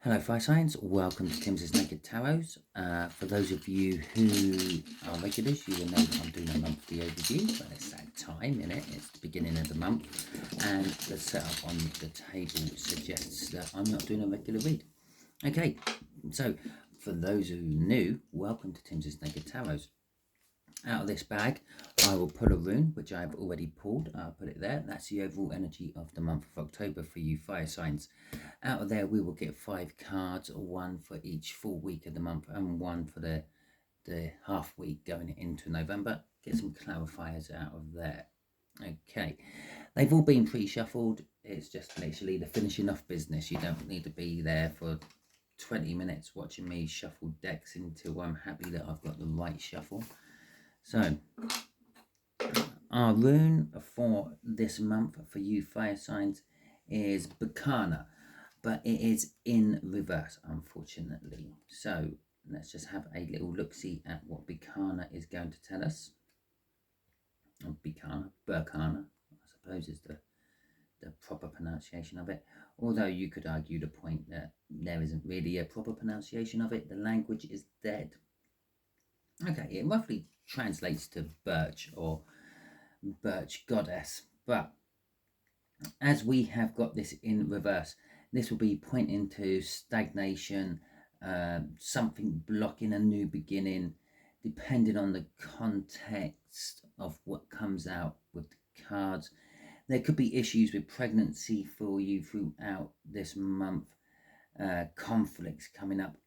Hello Fire Science, welcome to Timsy Naked Tarot. For those of you who are regulars, you will know that I'm doing a monthly overview, but it's that time, innit? It's the beginning of the month, and the setup on the table suggests that I'm not doing a regular read. Okay, so for those who are new, welcome to Timsy Naked Tarot. Out of this bag, I will pull a rune, which I've already pulled. I'll put it there. That's the overall energy of the month of October for you fire signs. Out of there, we will get 5 cards, one for each full week of the month and one for the half week going into November. Get some clarifiers out of there. Okay, they've all been pre-shuffled. It's just literally the finishing off business. You don't need to be there for 20 minutes watching me shuffle decks until I'm happy that I've got the right shuffle. So, our rune for this month for you fire signs is Bacana, but it is in reverse, unfortunately. So, let's just have a little look-see at what Bacana is going to tell us. Bacana, I suppose is the proper pronunciation of it. Although you could argue the point that there isn't really a proper pronunciation of it. The language is dead. Okay, it roughly translates to birch or birch goddess, but as we have got this in reverse, this will be pointing to stagnation, something blocking a new beginning, depending on the context of what comes out with the cards. There could be issues with pregnancy for you throughout this month, conflicts coming up,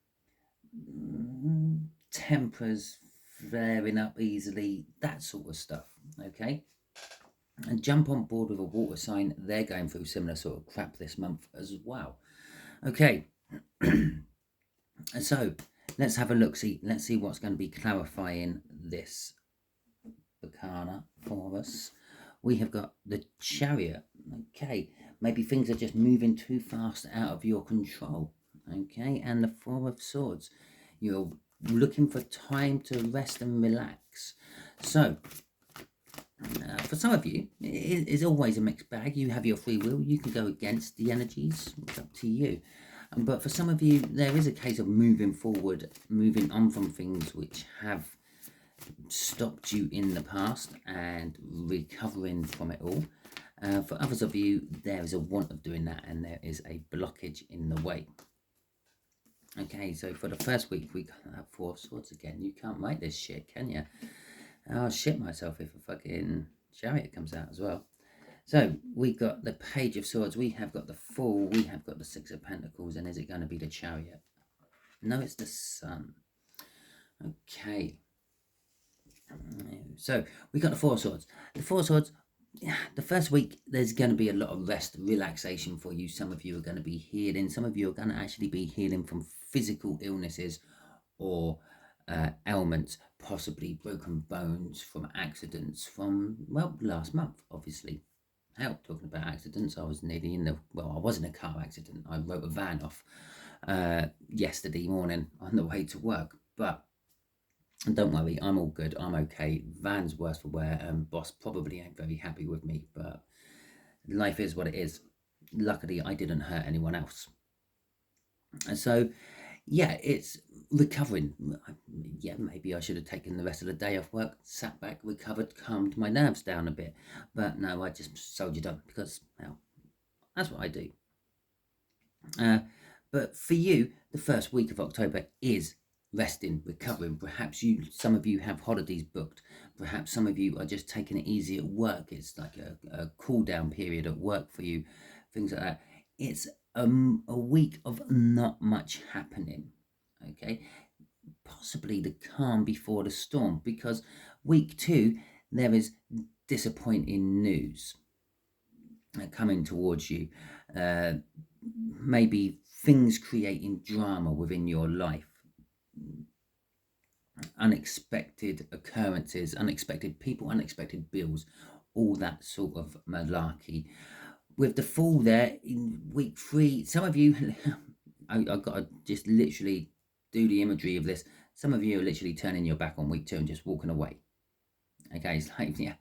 tempers flaring up easily, that sort of stuff. Okay, and jump on board with a water sign. They're going through similar sort of crap this month as well. Okay, so let's have a look. Let's see what's going to be clarifying this Bacana for us. We have got the Chariot. Okay, maybe things are just moving too fast out of your control. Okay, and the Four of Swords. You're looking for time to rest and relax. So, for some of you, it is always a mixed bag. You have your free will. You can go against the energies. It's up to you. But for some of you, there is a case of moving forward, moving on from things which have stopped you in the past and recovering from it all. For others of you, there is a want of doing that and there is a blockage in the way. Okay, so for the first week, we got Four of Swords again. You can't write this shit, can you? I'll shit myself if a fucking Chariot comes out as well. So we got the Page of Swords. We have got the Fool. We have got the Six of Pentacles. And is it going to be the Chariot? No, it's the Sun. Okay. So we got the Four of Swords. The Four of Swords. The first week, there's going to be a lot of rest, relaxation for you. Some of you are going to be healing. Some of you are going to actually be healing from physical illnesses or ailments, possibly broken bones from accidents from, well, last month, obviously. Hell, talking about accidents, I was nearly I was in a car accident. I wrote a van off yesterday morning on the way to work, but don't worry, I'm all good, I'm okay. Van's worse for wear, and boss probably ain't very happy with me, but life is what it is. Luckily, I didn't hurt anyone else. And so, yeah, it's recovering. Yeah, maybe I should have taken the rest of the day off work, sat back, recovered, calmed my nerves down a bit. But no, I just soldiered on because, well, that's what I do. But for you, the first week of October is resting, recovering. Perhaps some of you have holidays booked. Perhaps some of you are just taking it easy at work. It's like a cool down period at work for you, things like that. It's a week of not much happening. Okay, possibly the calm before the storm, because week 2 there is disappointing news coming towards you. Maybe things creating drama within your life, unexpected occurrences, unexpected people, unexpected bills, all that sort of malarkey. With the Fool there in week 3, some of you, I've got to just literally do the imagery of this. Some of you are literally turning your back on week 2 and just walking away. Okay, it's like, yeah,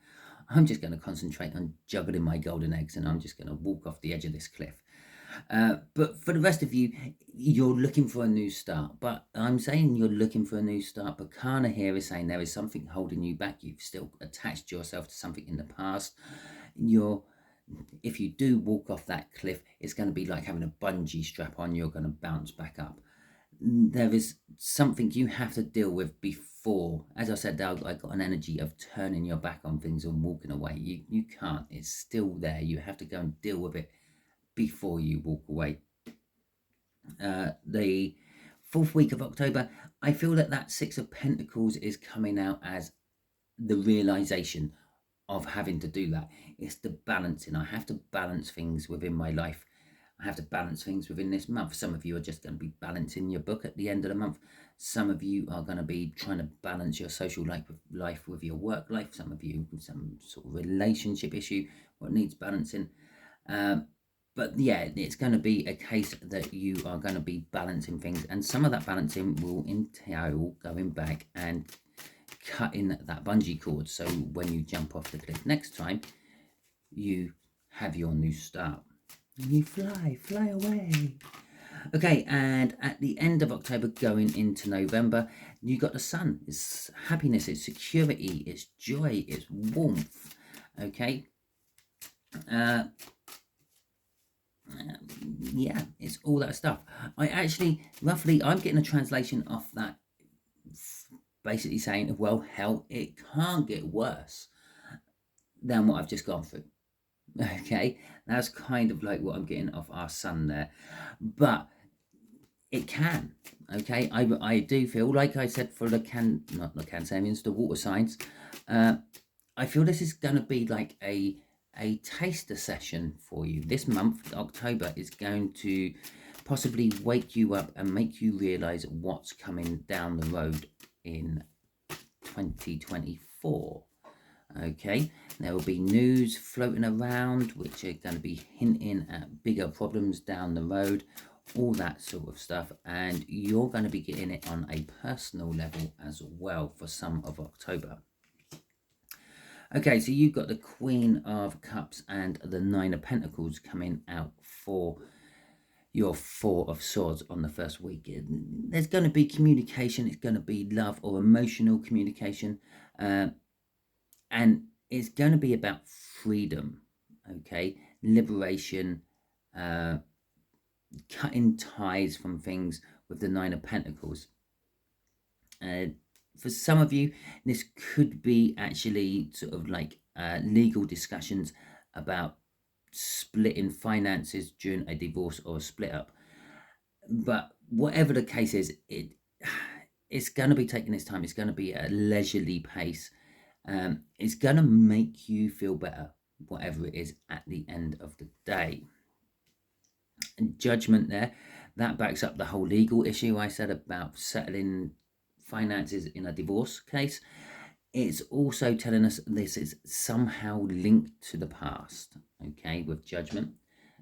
I'm just going to concentrate on juggling my golden eggs and I'm just going to walk off the edge of this cliff. But for the rest of you, you're looking for a new start. But I'm saying you're looking for a new start. But Kana here is saying there is something holding you back. You've still attached yourself to something in the past. If you do walk off that cliff, it's going to be like having a bungee strap on. You're going to bounce back up. There is something you have to deal with before. As I said, I got an energy of turning your back on things and walking away. You can't. It's still there. You have to go and deal with it before you walk away. The 4th week of October, I feel that 6 of Pentacles is coming out as the realization of having to do that. It's the balancing. I have to balance things within my life. I have to balance things within this month. Some of you are just going to be balancing your book at the end of the month. Some of you are going to be trying to balance your social life with your work life. Some of you, some sort of relationship issue, what needs balancing. But yeah, it's going to be a case that you are going to be balancing things. And some of that balancing will entail going back and cutting that bungee cord. So when you jump off the cliff next time, you have your new start. And you fly away. Okay, and at the end of October, going into November, you got the sun. It's happiness, it's security, it's joy, it's warmth. Okay. Yeah, it's all that stuff. I actually, roughly, I'm getting a translation off that, basically saying, well, hell, it can't get worse than what I've just gone through. Okay, that's kind of like what I'm getting off our sun there, but it can. Okay, I do feel, like I said, for the Cancerians, the water signs, I feel this is going to be like a taster session for you. This month, October, is going to possibly wake you up and make you realize what's coming down the road in 2024. Okay, there will be news floating around which are going to be hinting at bigger problems down the road, all that sort of stuff, and you're going to be getting it on a personal level as well for some of October. Okay, so you've got the Queen of Cups and the 9 of Pentacles coming out for your 4 of Swords on the first week. There's going to be communication. It's going to be love or emotional communication. And it's going to be about freedom, okay? Liberation, cutting ties from things with the 9 of Pentacles. For some of you, this could be actually sort of like legal discussions about splitting finances during a divorce or a split up. But whatever the case is, it's going to be taking its time. It's going to be at a leisurely pace. It's going to make you feel better, whatever it is, at the end of the day. And Judgment there, that backs up the whole legal issue I said about settling finances in a divorce case. It's also telling us this is somehow linked to the past, okay, with Judgment.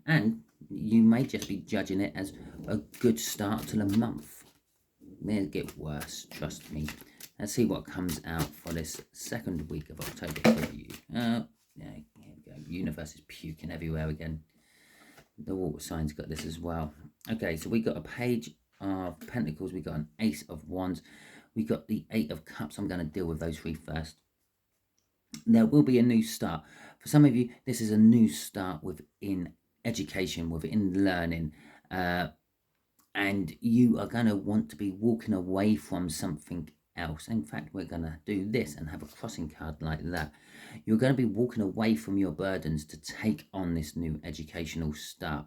And you may just be judging it as a good start to the month. It'll get worse, trust me. Let's see what comes out for this second week of October for you. Yeah, here we go. Universe is puking everywhere again. The water signs got this as well. Okay, so we got a Page of Pentacles. We got an Ace of Wands. We got the 8 of Cups. I'm going to deal with those 3 first. There will be a new start. For some of you, this is a new start within education, within learning. And you are going to want to be walking away from something else. In fact, we're going to do this and have a crossing card like that. You're going to be walking away from your burdens to take on this new educational start.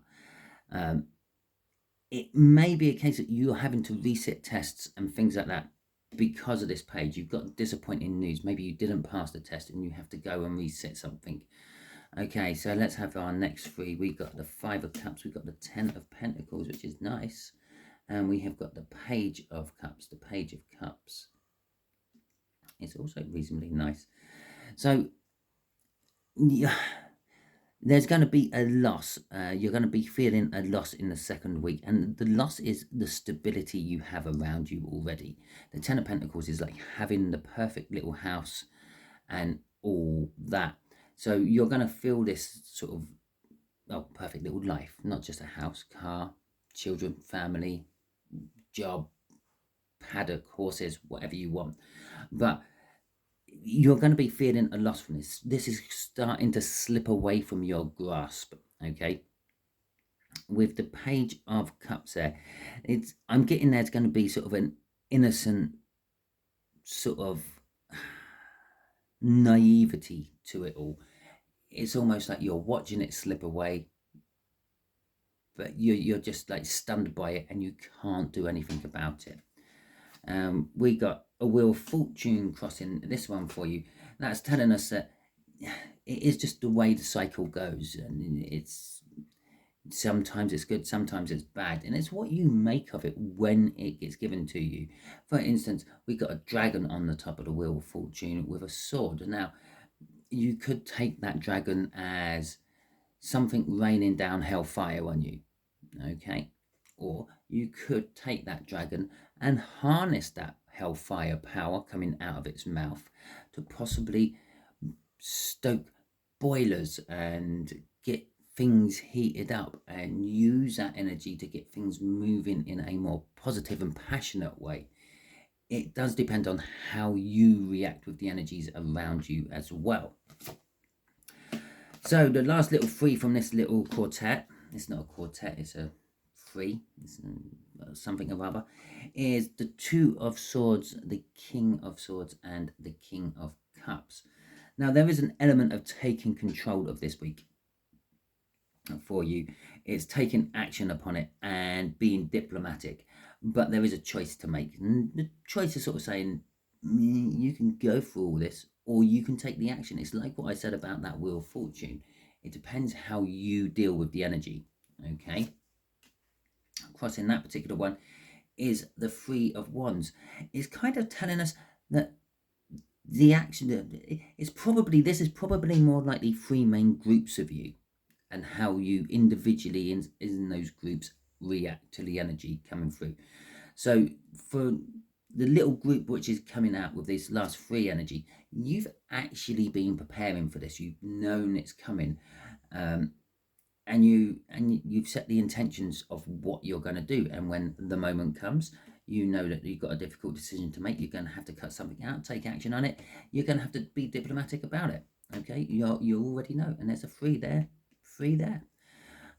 It may be a case that you're having to reset tests and things like that because of this page. You've got disappointing news. Maybe you didn't pass the test and you have to go and reset something. Okay, so let's have our next 3. We got the 5 of Cups. We've got the 10 of Pentacles, which is nice. And we have got the Page of Cups. The Page of Cups is also reasonably nice. So, yeah, there's going to be a loss. You're going to be feeling a loss in the second week. And the loss is the stability you have around you already. The 10 of Pentacles is like having the perfect little house and all that. So you're going to feel this sort of perfect little life, not just a house, car, children, family, job, paddock, horses, whatever you want. But you're going to be feeling a loss from this. This is starting to slip away from your grasp, okay? With the Page of Cups there, I'm getting there's going to be sort of an innocent sort of naivety to it all. It's almost like you're watching it slip away, but you're just like stunned by it and you can't do anything about it. We got a Wheel of Fortune crossing this one for you. That's telling us that it is just the way the cycle goes, and it's sometimes it's good, sometimes it's bad, and it's what you make of it when it gets given to you. For instance, we got a dragon on the top of the Wheel of Fortune with a sword. Now, you could take that dragon as something raining down hellfire on you, okay? Or you could take that dragon and harness that hellfire power coming out of its mouth to possibly stoke boilers and get things heated up and use that energy to get things moving in a more positive and passionate way. It does depend on how you react with the energies around you as well. So the last little free from this little quartet, it's not a quartet, it's a free, it's something or other, is the Two of Swords, the King of Swords, and the King of Cups. Now, there is an element of taking control of this week for you. It's taking action upon it and being diplomatic, but there is a choice to make. And the choice is sort of saying, you can go for all this, or you can take the action. It's like what I said about that Wheel of Fortune. It depends how you deal with the energy, okay? Crossing that particular one is the Three of Wands. It's kind of telling us that the action is probably, this is probably more likely three main groups of you and how you individually in those groups react to the energy coming through. So for the little group which is coming out with this last free energy, you've actually been preparing for this. You've known it's coming, and you've set the intentions of what you're going to do. And when the moment comes, you know that you've got a difficult decision to make. You're going to have to cut something out, take action on it. You're going to have to be diplomatic about it. Okay, you already know, and there's a free there.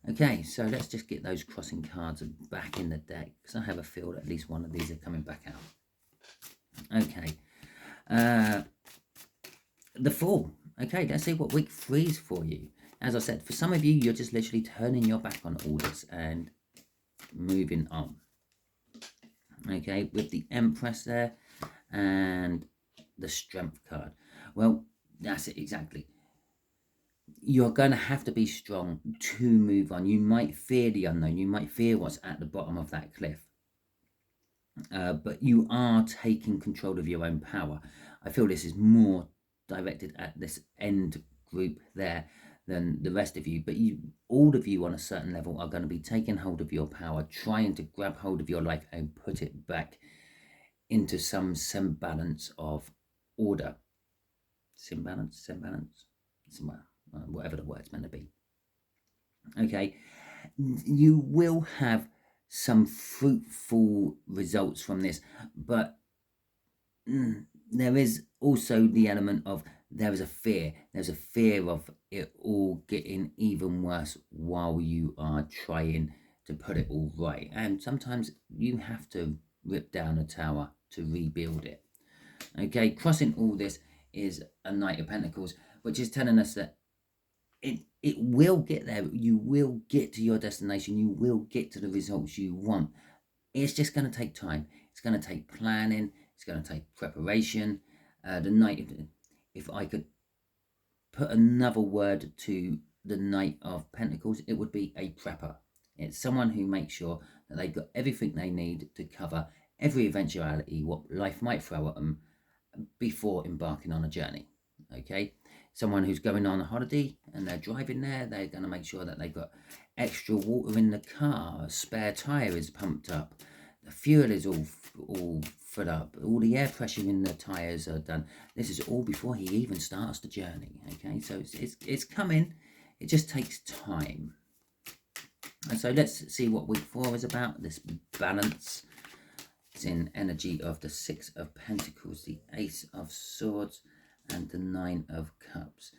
Okay, so let's just get those crossing cards back in the deck, because I have a feel that at least one of these are coming back out. Okay, the Fool. Okay, let's see what week 3 is for you. As I said, for some of you, you're just literally turning your back on all this and moving on. Okay, with the Empress there and the Strength card. Well, that's it exactly. You're going to have to be strong to move on. You might fear the unknown. You might fear what's at the bottom of that cliff. But you are taking control of your own power. I feel this is more directed at this end group there than the rest of you. But all of you on a certain level are going to be taking hold of your power, trying to grab hold of your life and put it back into some semblance of order. Semblance? Whatever the word's meant to be. Okay, you will have some fruitful results from this, but there is also the element of there's a fear of it all getting even worse while you are trying to put it all right, and sometimes you have to rip down a tower to rebuild it. Okay, crossing all this is a Knight of Pentacles, which is telling us that it will get there. You will get to your destination. You will get to the results you want. It's just going to take time. It's going to take planning. It's going to take preparation. The Knight, if I could put another word to the Knight of Pentacles, it would be a prepper. It's someone who makes sure that they've got everything they need to cover every eventuality what life might throw at them before embarking on a journey. Okay, someone who's going on a holiday and they're driving there, they're going to make sure that they've got extra water in the car, a spare tire is pumped up, the fuel is all filled up, all the air pressure in the tires are done. This is all before he even starts the journey. Okay, so it's coming. it just takes time. And so let's see what week 4 is about. This balance. It's in energy of the 6 of Pentacles, the Ace of Swords, and the 9 of Cups.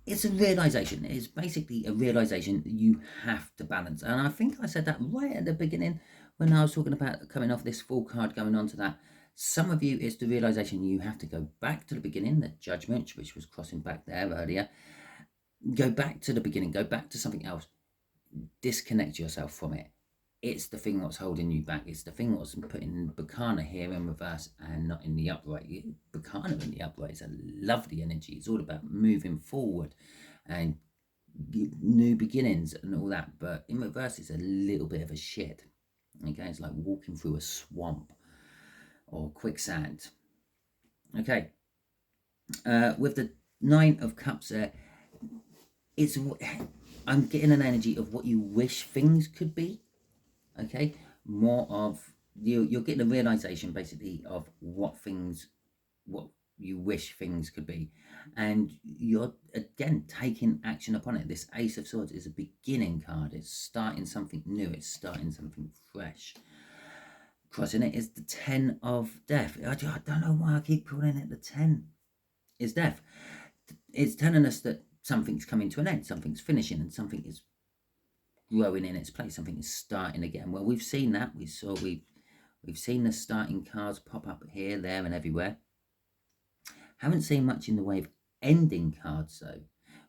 It's a realization. It's basically a realization that you have to balance. And I think I said that right at the beginning when I was talking about coming off this full card, going on to that. Some of you, it's the realization you have to go back to the beginning, the Judgment, which was crossing back there earlier. Go back to the beginning, go back to something else. Disconnect yourself from it. It's the thing what's holding you back. It's the thing what's putting Bacana here in reverse and not in the upright. Bacana in the upright is a lovely energy. It's all about moving forward and new beginnings and all that. But in reverse, it's a little bit of a shit. Okay, it's like walking through a swamp or quicksand. Okay, with the 9 of Cups there, I'm getting an energy of what you wish things could be. Okay, more of you're getting a realization basically of what you wish things could be, and you're again taking action upon it. This Ace of Swords is a beginning card. It's starting something new. It's starting something fresh. Crossing it is the 10 of Death. I don't know why I keep calling it the 10 is Death. It's telling us that something's coming to an end, something's finishing, and something is growing in its place, something is starting again. Well, we've seen that. We've seen the starting cards pop up here, there, and everywhere. Haven't seen much in the way of ending cards though,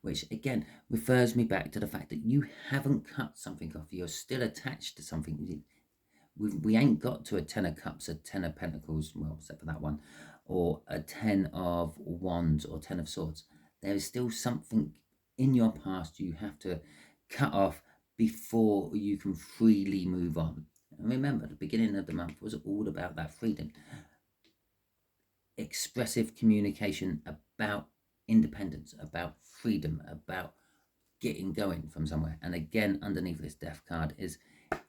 which again refers me back to the fact that you haven't cut something off. You're still attached to something. We ain't got to a 10 of Cups, a 10 of Pentacles, well, except for that one, or a 10 of Wands or 10 of Swords. There is still something in your past you have to cut off before you can freely move on. And remember, the beginning of the month was all about that freedom. Expressive communication about independence, about freedom, about getting going from somewhere. And again, underneath this Death card is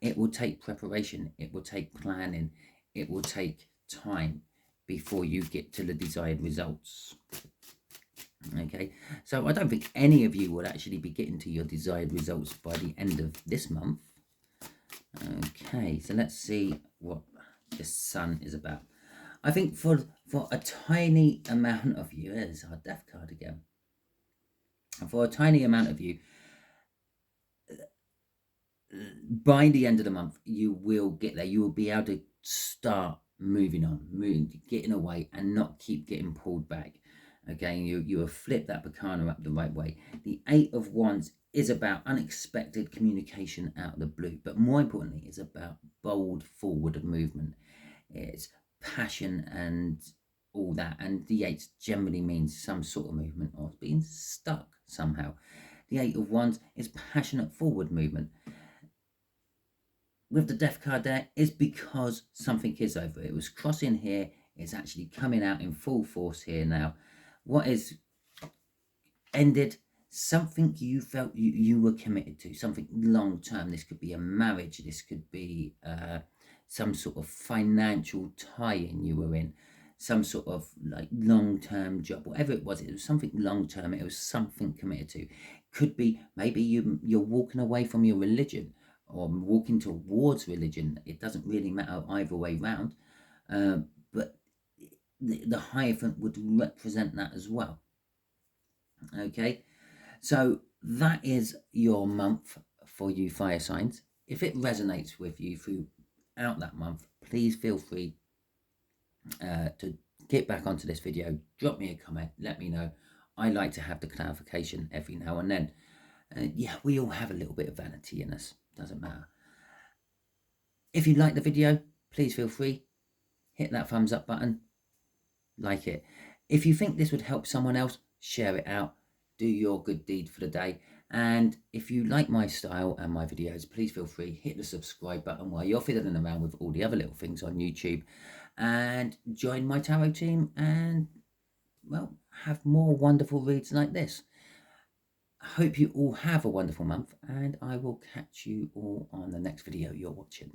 it will take preparation, it will take planning, it will take time before you get to the desired results. Okay, so I don't think any of you will actually be getting to your desired results by the end of this month. Okay, so let's see what the Sun is about. I think for a tiny amount of you, there's our Death card again. And for a tiny amount of you, by the end of the month, you will get there. You will be able to start moving on, getting away, and not keep getting pulled back. Okay, you have flipped that Bacana up the right way. The 8 of Wands is about unexpected communication out of the blue, but more importantly, it's about bold forward movement. It's passion and all that, and the 8 generally means some sort of movement or being stuck somehow. The 8 of Wands is passionate forward movement. With the Death card there, is because something is over. It was crossing here, it's actually coming out in full force here now. What is ended? Something you felt you were committed to, something long term. This could be a marriage, this could be some sort of financial tie-in you were in, some sort of like long-term job, whatever it was something long-term, it was something committed to. Could be maybe you're walking away from your religion or walking towards religion. It doesn't really matter either way round, but the Hierophant would represent that as well. Okay, so that is your month for you fire signs. If it resonates with you throughout that month, please feel free to get back onto this video, drop me a comment, let me know. I like to have the clarification every now and then. Yeah, we all have a little bit of vanity in us, doesn't matter. If you like the video, please feel free, hit that thumbs up button, like it. If you think this would help someone else, share it out, do your good deed for the day. And if you like my style and my videos, please feel free, hit the subscribe button while you're fiddling around with all the other little things on YouTube, and join my tarot team and, well, have more wonderful reads like this. I hope you all have a wonderful month, and I will catch you all on the next video you're watching.